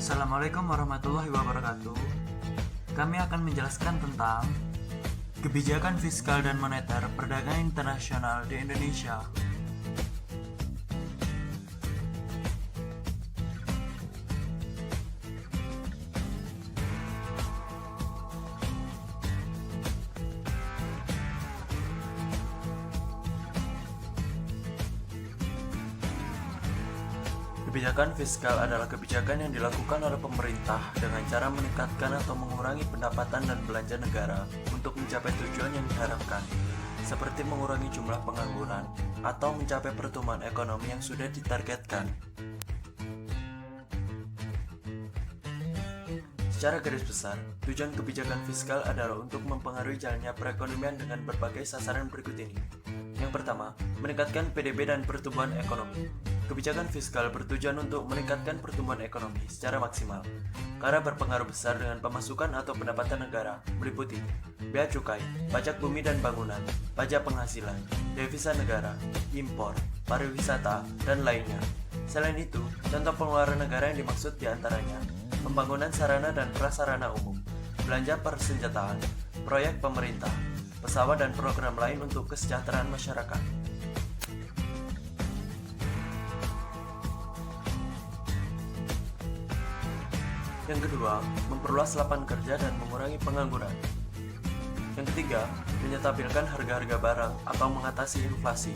Assalamualaikum warahmatullahi wabarakatuh. Kami akan menjelaskan tentang kebijakan fiskal dan moneter perdagangan internasional di Indonesia. Kebijakan fiskal adalah kebijakan yang dilakukan oleh pemerintah dengan cara meningkatkan atau mengurangi pendapatan dan belanja negara untuk mencapai tujuan yang diharapkan, seperti mengurangi jumlah pengangguran atau mencapai pertumbuhan ekonomi yang sudah ditargetkan. Secara garis besar, tujuan kebijakan fiskal adalah untuk mempengaruhi jalannya perekonomian dengan berbagai sasaran berikut ini. Yang pertama, meningkatkan PDB dan pertumbuhan ekonomi. Kebijakan fiskal bertujuan untuk meningkatkan pertumbuhan ekonomi secara maksimal, karena berpengaruh besar dengan pemasukan atau pendapatan negara, meliputi bea cukai, pajak bumi dan bangunan, pajak penghasilan, devisa negara, impor, pariwisata, dan lainnya. Selain itu, contoh pengeluaran negara yang dimaksud diantaranya pembangunan sarana dan prasarana umum, belanja persenjataan, proyek pemerintah, pesawat dan program lain untuk kesejahteraan masyarakat. Yang kedua, memperluas lapangan kerja dan mengurangi pengangguran. Yang ketiga, menyetabilkan harga-harga barang atau mengatasi inflasi.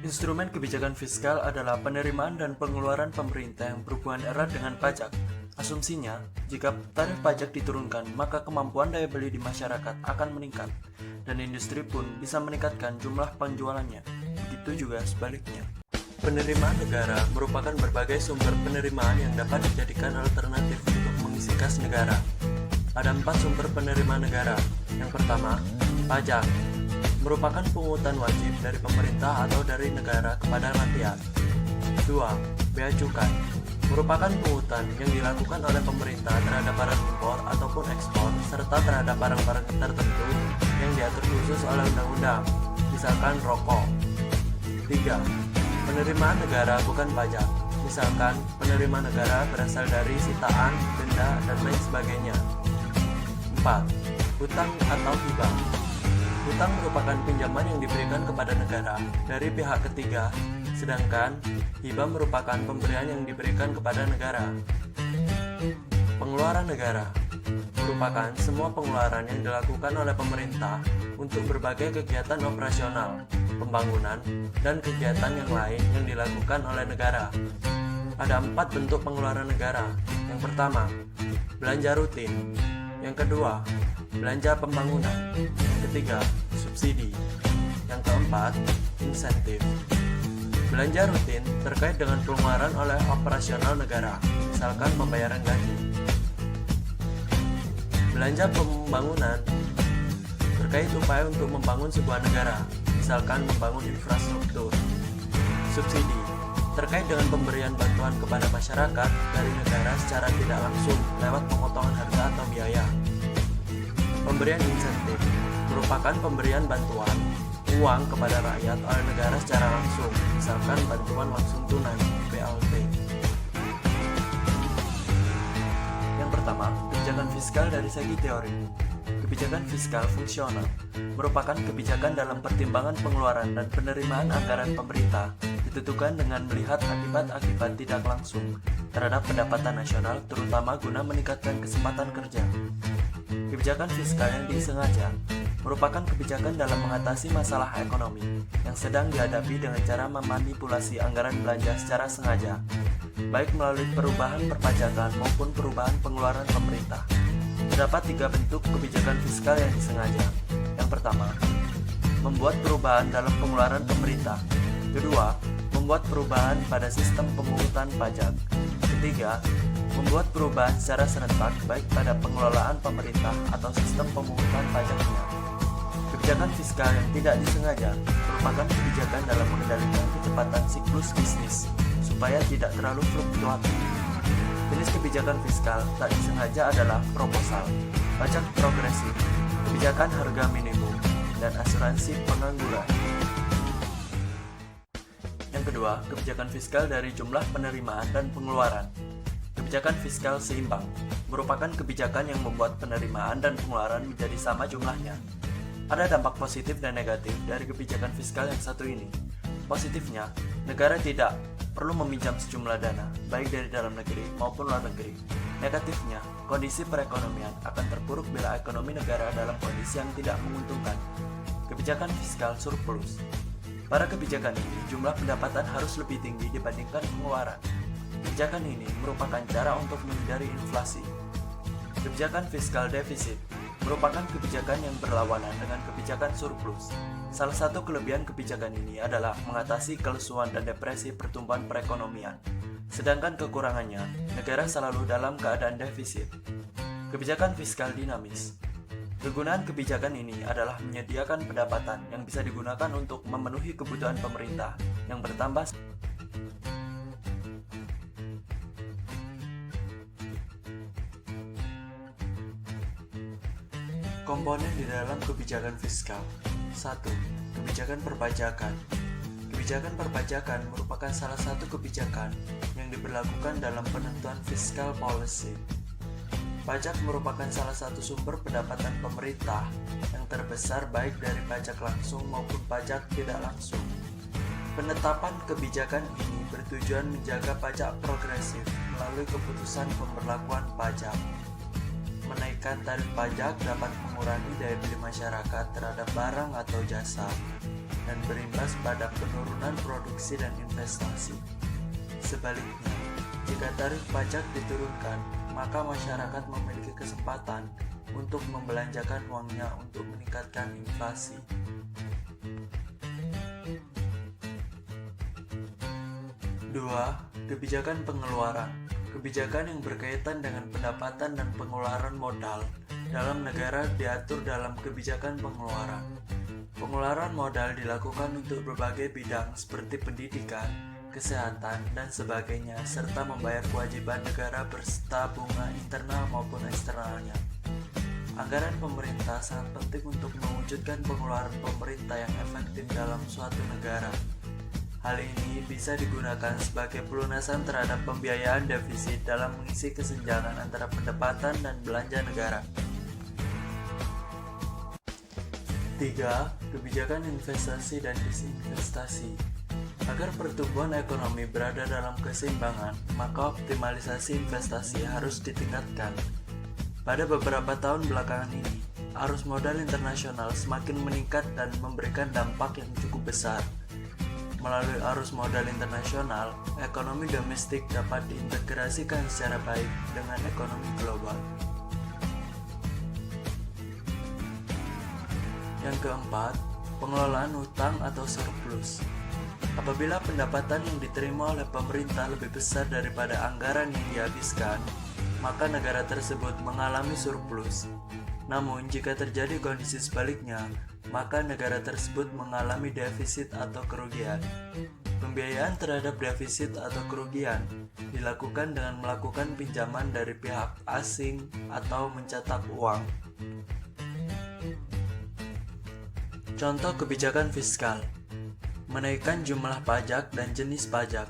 Instrumen kebijakan fiskal adalah penerimaan dan pengeluaran pemerintah yang berhubungan erat dengan pajak. Asumsinya, jika tarif pajak diturunkan, maka kemampuan daya beli di masyarakat akan meningkat, dan industri pun bisa meningkatkan jumlah penjualannya. Begitu juga sebaliknya. Penerimaan negara merupakan berbagai sumber penerimaan yang dapat dijadikan alternatif untuk mengisi kas negara. Ada 4 sumber penerimaan negara. Yang pertama, pajak. Merupakan pungutan wajib dari pemerintah atau dari negara kepada rakyat. 2. Bea cukai. Merupakan pungutan yang dilakukan oleh pemerintah terhadap barang impor ataupun ekspor serta terhadap barang-barang tertentu yang diatur khusus oleh undang-undang, misalkan rokok. 3. Penerimaan negara bukan pajak, misalkan penerimaan negara berasal dari sitaan, denda, dan lain sebagainya. 4. Hutang atau hibah. Hutang merupakan pinjaman yang diberikan kepada negara dari pihak ketiga, sedangkan hibah merupakan pemberian yang diberikan kepada negara. Pengeluaran negara merupakan semua pengeluaran yang dilakukan oleh pemerintah untuk berbagai kegiatan operasional, pembangunan, dan kegiatan yang lain yang dilakukan oleh negara. Ada 4 bentuk pengeluaran negara. Yang pertama, belanja rutin. Yang kedua, belanja pembangunan. Yang ketiga, subsidi. Yang keempat, insentif. Belanja rutin terkait dengan pengeluaran oleh operasional negara, misalkan pembayaran gaji. Belanja pembangunan terkait upaya untuk membangun sebuah negara, misalkan membangun infrastruktur. Subsidi terkait dengan pemberian bantuan kepada masyarakat dari negara secara tidak langsung lewat pemotongan harga atau biaya. Pemberian insentif merupakan pemberian bantuan uang kepada rakyat oleh negara secara langsung, misalkan bantuan langsung tunai (BLT). Yang pertama, kebijakan fiskal dari segi teori. Kebijakan fiskal fungsional merupakan kebijakan dalam pertimbangan pengeluaran dan penerimaan anggaran pemerintah ditentukan dengan melihat akibat-akibat tidak langsung terhadap pendapatan nasional, terutama guna meningkatkan kesempatan kerja. Kebijakan fiskal yang disengaja merupakan kebijakan dalam mengatasi masalah ekonomi yang sedang dihadapi dengan cara memanipulasi anggaran belanja secara sengaja, baik melalui perubahan perpajakan maupun perubahan pengeluaran pemerintah. Terdapat 3 bentuk kebijakan fiskal yang disengaja. Yang pertama, membuat perubahan dalam pengeluaran pemerintah. Kedua, membuat perubahan pada sistem pemungutan pajak. Ketiga, membuat perubahan secara serentak baik pada pengelolaan pemerintah atau sistem pemungutan pajaknya. Kebijakan fiskal yang tidak disengaja merupakan kebijakan dalam mengendalikan kecepatan siklus bisnis supaya tidak terlalu fluktuatif. Jenis kebijakan fiskal tak disengaja adalah proposal, pajak progresif, kebijakan harga minimum, dan asuransi pengangguran. Yang kedua, kebijakan fiskal dari jumlah penerimaan dan pengeluaran. Kebijakan fiskal seimbang merupakan kebijakan yang membuat penerimaan dan pengeluaran menjadi sama jumlahnya. Ada dampak positif dan negatif dari kebijakan fiskal yang satu ini. Positifnya, negara tidak perlu meminjam sejumlah dana, baik dari dalam negeri maupun luar negeri. Negatifnya, kondisi perekonomian akan terpuruk bila ekonomi negara dalam kondisi yang tidak menguntungkan. Kebijakan fiskal surplus. Pada kebijakan ini, jumlah pendapatan harus lebih tinggi dibandingkan pengeluaran. Kebijakan ini merupakan cara untuk menghindari inflasi. Kebijakan fiskal defisit merupakan kebijakan yang berlawanan dengan kebijakan surplus. Salah satu kelebihan kebijakan ini adalah mengatasi kelesuan dan depresi pertumbuhan perekonomian. Sedangkan kekurangannya, negara selalu dalam keadaan defisit. Kebijakan fiskal dinamis. Kegunaan kebijakan ini adalah menyediakan pendapatan yang bisa digunakan untuk memenuhi kebutuhan pemerintah yang bertambah. Komponen di dalam kebijakan fiskal. 1. Kebijakan perpajakan. Kebijakan perpajakan merupakan salah satu kebijakan yang diberlakukan dalam penentuan fiscal policy. Pajak merupakan salah satu sumber pendapatan pemerintah yang terbesar baik dari pajak langsung maupun pajak tidak langsung. Penetapan kebijakan ini bertujuan menjaga pajak progresif melalui keputusan pemberlakuan pajak. Menaikkan tarif pajak dapat mengurangi daya beli masyarakat terhadap barang atau jasa dan berimbas pada penurunan produksi dan investasi. Sebaliknya, jika tarif pajak diturunkan, maka masyarakat memiliki kesempatan untuk membelanjakan uangnya untuk meningkatkan inflasi. 2. Kebijakan pengeluaran. Kebijakan yang berkaitan dengan pendapatan dan pengeluaran modal dalam negara diatur dalam kebijakan pengeluaran. Pengeluaran modal dilakukan untuk berbagai bidang seperti pendidikan, kesehatan, dan sebagainya, serta membayar kewajiban negara berserta bunga internal maupun eksternalnya. Anggaran pemerintah sangat penting untuk mewujudkan pengeluaran pemerintah yang efektif dalam suatu negara. Hal ini bisa digunakan sebagai pelunasan terhadap pembiayaan defisit dalam mengisi kesenjangan antara pendapatan dan belanja negara. 3. Kebijakan investasi dan disinvestasi. Agar pertumbuhan ekonomi berada dalam keseimbangan, maka optimalisasi investasi harus ditingkatkan. Pada beberapa tahun belakangan ini, arus modal internasional semakin meningkat dan memberikan dampak yang cukup besar. Melalui arus modal internasional, ekonomi domestik dapat diintegrasikan secara baik dengan ekonomi global. Yang keempat, pengelolaan hutang atau surplus. Apabila pendapatan yang diterima oleh pemerintah lebih besar daripada anggaran yang dihabiskan, maka negara tersebut mengalami surplus. Namun, jika terjadi kondisi sebaliknya, maka negara tersebut mengalami defisit atau kerugian. Pembiayaan terhadap defisit atau kerugian dilakukan dengan melakukan pinjaman dari pihak asing atau mencetak uang. Contoh kebijakan fiskal: menaikkan jumlah pajak dan jenis pajak,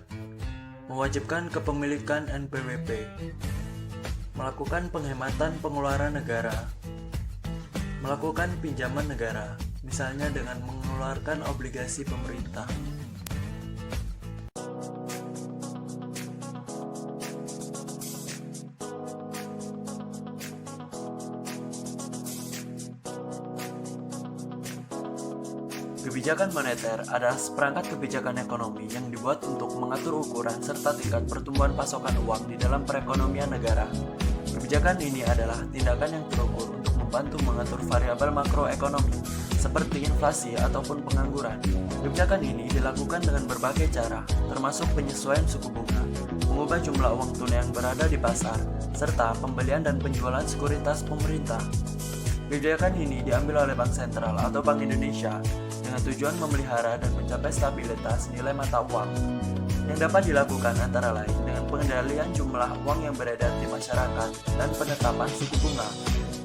mewajibkan kepemilikan NPWP, melakukan penghematan pengeluaran negara, melakukan pinjaman negara, misalnya dengan mengeluarkan obligasi pemerintah. Kebijakan moneter adalah seperangkat kebijakan ekonomi yang dibuat untuk mengatur ukuran serta tingkat pertumbuhan pasokan uang di dalam perekonomian negara. Kebijakan ini adalah tindakan yang terukur untuk membantu mengatur variabel makroekonomi seperti inflasi ataupun pengangguran. Kebijakan ini dilakukan dengan berbagai cara, termasuk penyesuaian suku bunga, mengubah jumlah uang tunai yang berada di pasar, serta pembelian dan penjualan sekuritas pemerintah. Kebijakan ini diambil oleh Bank Sentral atau Bank Indonesia dengan tujuan memelihara dan mencapai stabilitas nilai mata uang, yang dapat dilakukan antara lain dengan pengendalian jumlah uang yang beredar di masyarakat dan penetapan suku bunga.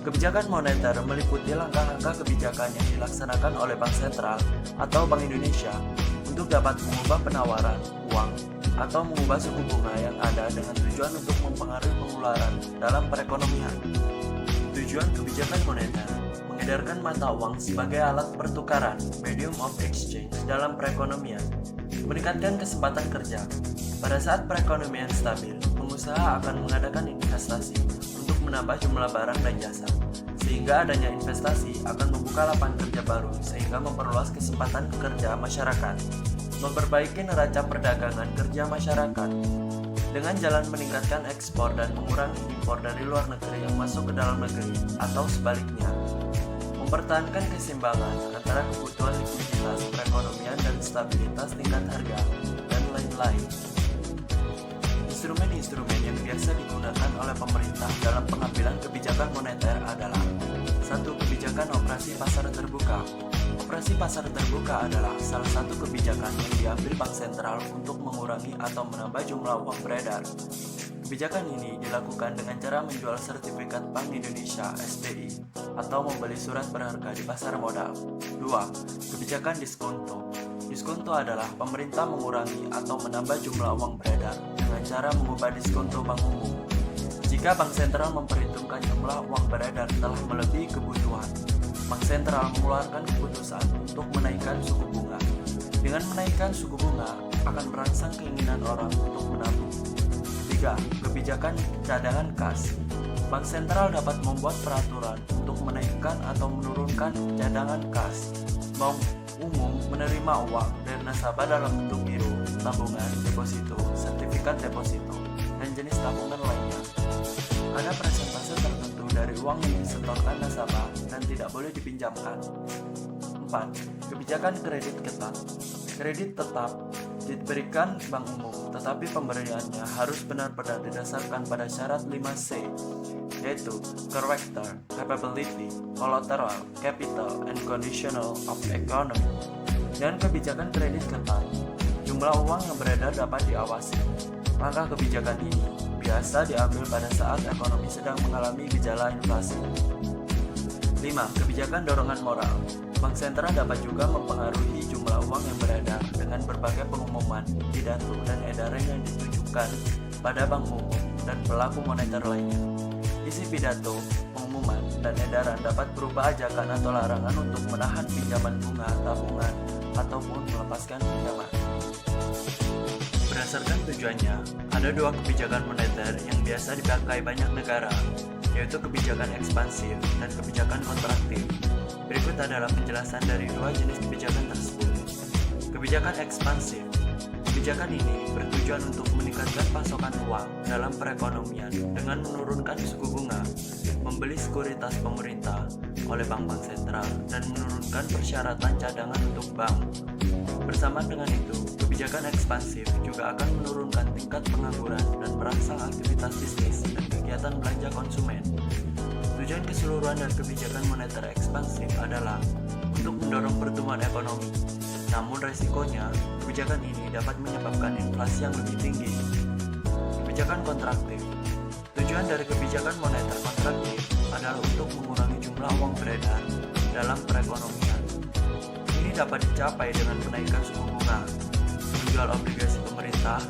Kebijakan moneter meliputi langkah-langkah kebijakan yang dilaksanakan oleh Bank Sentral atau Bank Indonesia untuk dapat mengubah penawaran uang atau mengubah suku bunga yang ada dengan tujuan untuk mempengaruhi pengeluaran dalam perekonomian. Tujuan kebijakan moneter mengedarkan mata uang sebagai alat pertukaran, medium of exchange dalam perekonomian, meningkatkan kesempatan kerja. Pada saat perekonomian stabil, pengusaha akan mengadakan investasi untuk menambah jumlah barang dan jasa, sehingga adanya investasi akan membuka lapangan kerja baru sehingga memperluas kesempatan kerja masyarakat, memperbaiki neraca perdagangan kerja masyarakat, dengan jalan meningkatkan ekspor dan mengurangi impor dari luar negeri yang masuk ke dalam negeri atau sebaliknya, mempertahankan keseimbangan antara kebutuhan likuiditas perekonomian dan stabilitas tingkat harga, dan lain-lain. Instrumen-instrumen yang biasa digunakan oleh pemerintah dalam pengambilan kebijakan moneter adalah: 1. Kebijakan operasi pasar terbuka. Operasi pasar terbuka adalah salah satu kebijakan yang diambil Bank Sentral untuk mengurangi atau menambah jumlah uang beredar. Kebijakan ini dilakukan dengan cara menjual sertifikat Bank Indonesia (SBI) atau membeli surat berharga di pasar modal. 2. Kebijakan diskonto. Diskonto adalah pemerintah mengurangi atau menambah jumlah uang beredar dengan cara mengubah diskonto bank umum. Jika Bank Sentral memperhitungkan jumlah uang beredar telah melebihi kebutuhan, Bank Sentral mengeluarkan keputusan untuk menaikkan suku bunga. Dengan menaikkan suku bunga, akan merangsang keinginan orang untuk menabung. 3. Kebijakan cadangan kas. Bank Sentral dapat membuat peraturan untuk menaikkan atau menurunkan cadangan kas. Bank umum menerima uang dari nasabah dalam bentuk giro, tabungan, deposito, sertifikat deposito, dan jenis tabungan lainnya. Ada persentase tertentu dari uang yang disetorkan nasabah dan tidak boleh dipinjamkan. 4. Kebijakan kredit ketat. Kredit tetap diberikan bank umum, tetapi pemberiannya harus benar-benar didasarkan pada syarat 5C, yaitu character, capability, collateral, capital, and conditional of economy. Dengan kebijakan kredit ketat, jumlah uang yang beredar dapat diawasi. Langkah kebijakan ini biasa diambil pada saat ekonomi sedang mengalami gejala inflasi. 5. Kebijakan dorongan moral. Bank Sentral dapat juga mempengaruhi jumlah uang yang beredar dengan berbagai pengumuman, pidato, dan edaran yang ditujukan pada bank umum dan pelaku moneter lainnya. Isi pidato, pengumuman, dan edaran dapat berupa ajakan atau larangan untuk menahan pinjaman bunga, tabungan, ataupun melepaskan pinjaman. Berdasarkan tujuannya, ada dua kebijakan moneter yang biasa dipakai banyak negara, yaitu kebijakan ekspansif dan kebijakan kontraktif. Berikut adalah penjelasan dari dua jenis kebijakan tersebut. Kebijakan ekspansif. Kebijakan ini bertujuan untuk meningkatkan pasokan uang dalam perekonomian dengan menurunkan suku bunga, membeli sekuritas pemerintah oleh bank-bank sentral, dan menurunkan persyaratan cadangan untuk bank. Bersamaan dengan itu, kebijakan ekspansif juga akan menurunkan tingkat pengangguran dan merangsang aktivitas bisnis dan kegiatan belanja konsumen. Tujuan keseluruhan dari kebijakan moneter ekspansif adalah untuk mendorong pertumbuhan ekonomi. Namun resikonya, kebijakan ini dapat menyebabkan inflasi yang lebih tinggi. Kebijakan kontraktif. Tujuan dari kebijakan moneter kontraktif adalah untuk mengurangi jumlah uang beredar dalam perekonomian. Ini dapat dicapai dengan menaikkan suku bunga, menjual obligasi pemerintah,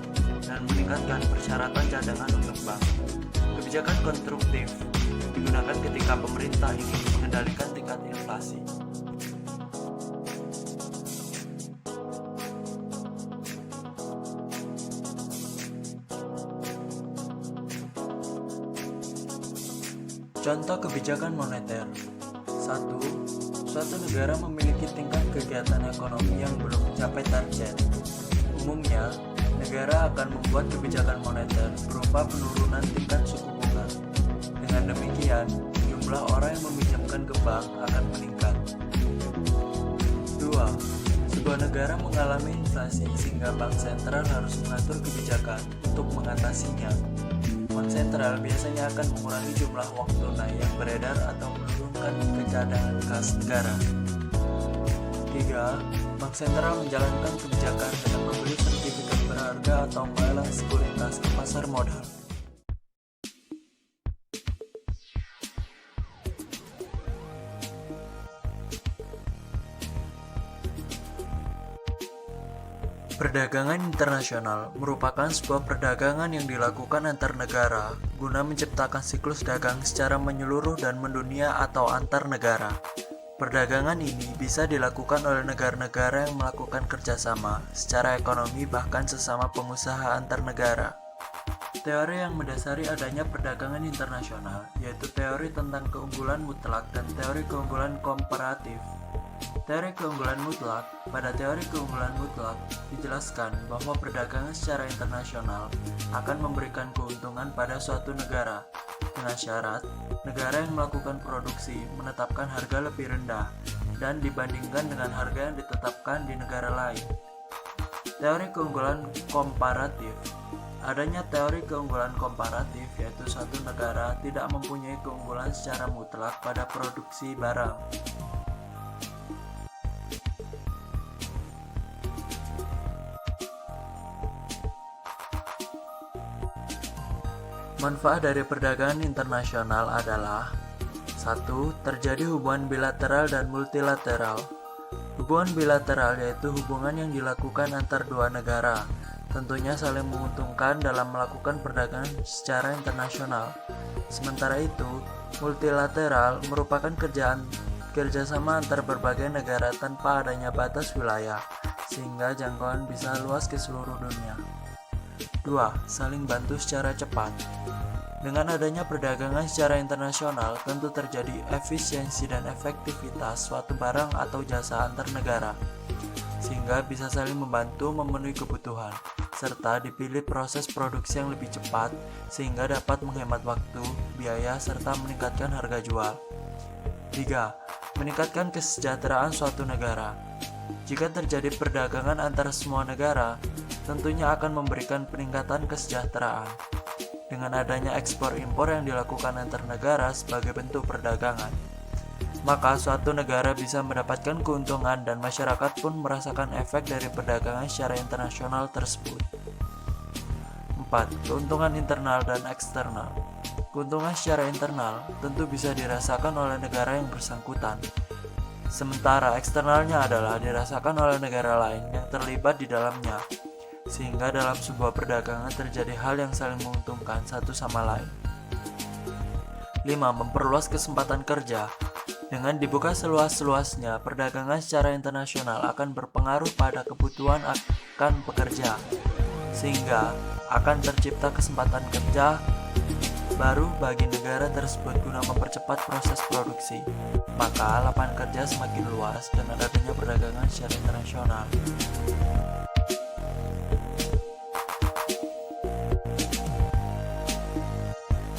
dan meningkatkan persyaratan cadangan untuk bank. Kebijakan konstruktif digunakan ketika pemerintah ingin mengendalikan tingkat inflasi. Contoh kebijakan moneter. 1. Suatu negara memiliki tingkat kegiatan ekonomi yang belum mencapai target. Umumnya, negara akan membuat kebijakan moneter berupa penurunan tingkat suku bunga. Dengan demikian, jumlah orang yang meminjamkan ke bank akan meningkat. 2. Sebuah negara mengalami inflasi sehingga bank sentral harus mengatur kebijakan untuk mengatasinya. Bank sentral biasanya akan mengurangi jumlah uang tunai yang beredar atau menurunkan cadangan kas negara. 3. Bank sentral menjalankan kebijakan dengan membeli sertifikat berharga atau melelang sekuritas ke pasar modal. Perdagangan internasional merupakan sebuah perdagangan yang dilakukan antar negara guna menciptakan siklus dagang secara menyeluruh dan mendunia atau antar negara. Perdagangan ini bisa dilakukan oleh negara-negara yang melakukan kerjasama secara ekonomi bahkan sesama pengusaha antar negara. Teori yang mendasari adanya perdagangan internasional yaitu teori tentang keunggulan mutlak dan teori keunggulan komparatif. Teori keunggulan mutlak. Pada teori keunggulan mutlak dijelaskan bahwa perdagangan secara internasional akan memberikan keuntungan pada suatu negara dengan syarat negara yang melakukan produksi menetapkan harga lebih rendah dan dibandingkan dengan harga yang ditetapkan di negara lain. Teori keunggulan komparatif. Adanya teori keunggulan komparatif yaitu suatu negara tidak mempunyai keunggulan secara mutlak pada produksi barang. Manfaat dari perdagangan internasional adalah 1. Terjadi hubungan bilateral dan multilateral. Hubungan bilateral yaitu hubungan yang dilakukan antar dua negara, tentunya saling menguntungkan dalam melakukan perdagangan secara internasional. Sementara itu, multilateral merupakan kerjasama antar berbagai negara tanpa adanya batas wilayah, sehingga jangkauan bisa luas ke seluruh dunia. 2. Saling bantu secara cepat. Dengan adanya perdagangan secara internasional, tentu terjadi efisiensi dan efektivitas suatu barang atau jasa antar negara, sehingga bisa saling membantu memenuhi kebutuhan, serta dipilih proses produksi yang lebih cepat, sehingga dapat menghemat waktu, biaya, serta meningkatkan harga jual. 3. Meningkatkan kesejahteraan suatu negara. Jika terjadi perdagangan antara semua negara, tentunya akan memberikan peningkatan kesejahteraan. Dengan adanya ekspor-impor yang dilakukan antar negara sebagai bentuk perdagangan, maka suatu negara bisa mendapatkan keuntungan dan masyarakat pun merasakan efek dari perdagangan secara internasional tersebut. 4. Keuntungan internal dan eksternal. Keuntungan secara internal tentu bisa dirasakan oleh negara yang bersangkutan, sementara eksternalnya adalah dirasakan oleh negara lain yang terlibat di dalamnya, sehingga dalam sebuah perdagangan terjadi hal yang saling menguntungkan satu sama lain. 5. Memperluas kesempatan kerja. Dengan dibuka seluas-luasnya, perdagangan secara internasional akan berpengaruh pada kebutuhan akan pekerja, sehingga akan tercipta kesempatan kerja baru bagi negara tersebut guna mempercepat proses produksi. Maka lapangan kerja semakin luas dengan adanya perdagangan secara internasional.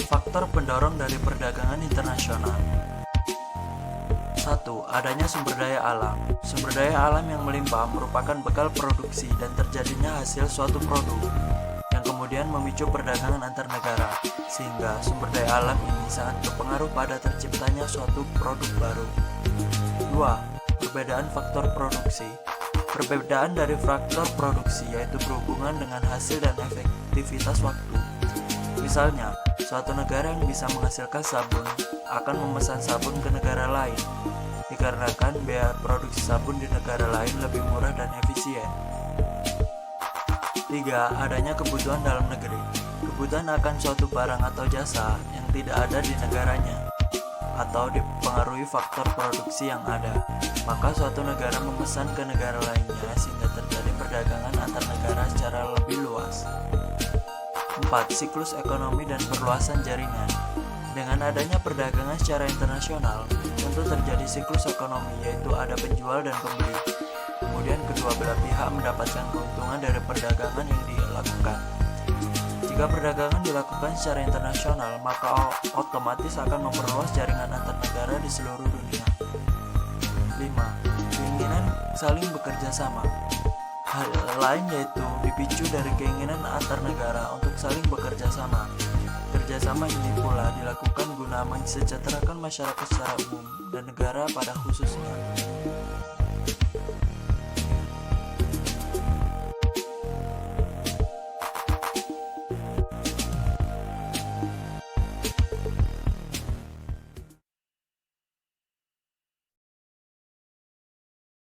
Faktor pendorong dari perdagangan internasional. 1. Adanya sumber daya alam. Sumber daya alam yang melimpah merupakan bekal produksi dan terjadinya hasil suatu produk yang kemudian memicu perdagangan antar negara, sehingga sumber daya alam ini sangat berpengaruh pada terciptanya suatu produk baru. 2. Perbedaan faktor produksi. Perbedaan dari faktor produksi yaitu berhubungan dengan hasil dan efektivitas waktu. Misalnya, suatu negara yang bisa menghasilkan sabun akan memesan sabun ke negara lain, dikarenakan biaya produksi sabun di negara lain lebih murah dan efisien. 3. Adanya kebutuhan dalam negeri. Kebutuhan akan suatu barang atau jasa yang tidak ada di negaranya, atau dipengaruhi faktor produksi yang ada, maka suatu negara memesan ke negara lainnya sehingga terjadi perdagangan antar negara secara lebih luas. 4. Siklus ekonomi dan perluasan jaringan. Dengan adanya perdagangan secara internasional, tentu terjadi siklus ekonomi, yaitu ada penjual dan pembeli. Kemudian kedua belah pihak mendapatkan keuntungan dari perdagangan yang dilakukan. Jika perdagangan dilakukan secara internasional, maka otomatis akan memperluas jaringan antar negara di seluruh dunia. 5. Keinginan saling bekerja sama. Hal lain yaitu dipicu dari keinginan antar negara untuk saling bekerja sama. Kerjasama ini pula dilakukan guna mensejahterakan masyarakat secara umum dan negara pada khususnya.